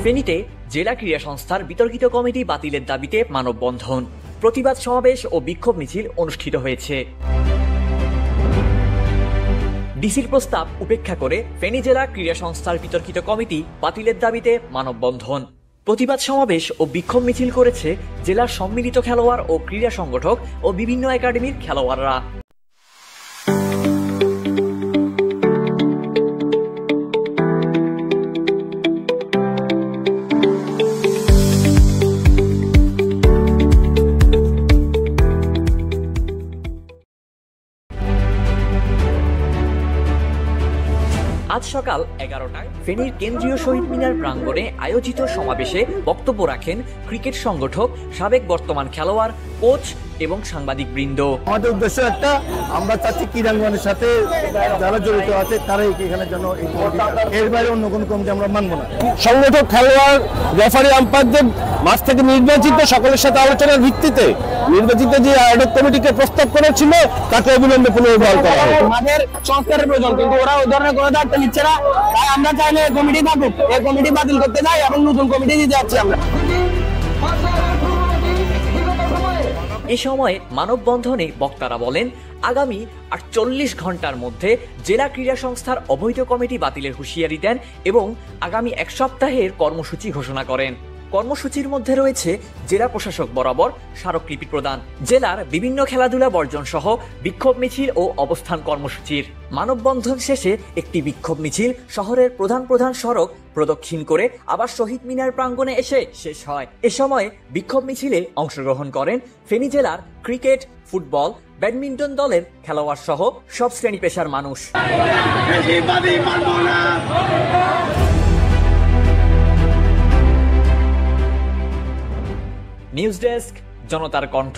ফেনীতে জেলা ক্রীড়া সংস্থার বিতর্কিত কমিটি বাতিলের দাবিতে মানববন্ধন, প্রতিবাদ সমাবেশ ও বিক্ষোভ মিছিল অনুষ্ঠিত হয়েছে। ডিসির প্রস্তাব উপেক্ষা করে ফেনী জেলা ক্রীড়া সংস্থার বিতর্কিত কমিটি বাতিলের দাবিতে মানববন্ধন, প্রতিবাদ সমাবেশ ও বিক্ষোভ মিছিল করেছে জেলার সম্মিলিত খেলোয়াড় ও ক্রীড়া সংগঠক ও বিভিন্ন একাডেমির খেলোয়াড়রা। আজ সকাল 11টায় ফেনীর কেন্দ্রীয় শহীদ মিনার প্রাঙ্গণে আয়োজিত সমাবেশে বক্তব্য রাখেন ক্রিকেট সংগঠক, সাবেক বর্তমান খেলোয়াড়, কোচ এবং সাংবাদিক বৃন্দ। আমাদের উদ্দেশ্য একটা, আমরা চাচ্ছি ক্রীড়াঙ্গনের সাথে যারা জড়িত আছে তারাই এখানে যেন এর বাইরে অন্য কোনো কমিটি আমরা মানব না। সংগঠক, খেলোয়াড়, রেফারি, আম্পায়ারদের মাঝ থেকে নির্বাচিত সকলের সাথে আলোচনার ভিত্তিতে নির্বাচিত যে আয়োজক কমিটিকে প্রস্তাব করেছিল তাকে অবিলম্বে পুনর্বহাল করা হবে। আমাদের সংস্কারের প্রয়োজন, কিন্তু ওরা ওই ধরনের কোনো দায়িত্ব নিচ্ছে না। তাই আমরা চাইলে এই কমিটি থাকুক, এই কমিটি বাতিল করতে চাই এবং নতুন কমিটি দিতে যাচ্ছি আমরা। এ সময় মানববন্ধনে বক্তারা বলেন, আগামী ৪৮ ঘন্টার মধ্যে জেলা ক্রীড়া সংস্থার অবৈধ কমিটি বাতিলের হুঁশিয়ারি দেন এবং আগামী এক সপ্তাহের কর্মসূচি ঘোষণা করেন। কর্মসূচির মধ্যে রয়েছে জেলা প্রশাসক বরাবর স্মারকলিপি প্রদান, জেলার বিভিন্ন খেলাধুলা বর্জন সহ বিক্ষোভ মিছিল ও অবস্থান কর্মসূচির। মানববন্ধন শেষে একটি বিক্ষোভ মিছিল শহরের প্রধান সড়ক প্রদক্ষিণ করে আবার শহীদ মিনার প্রাঙ্গণে এসে শেষ হয়। এ সময় বিক্ষোভ মিছিলে অংশগ্রহণ করেন ফেনী জেলার ক্রিকেট, ফুটবল, ব্যাডমিন্টন দলের খেলোয়াড় সহ সব শ্রেণী পেশার মানুষ। নিউজ ডেস্ক, জনতার কণ্ঠ।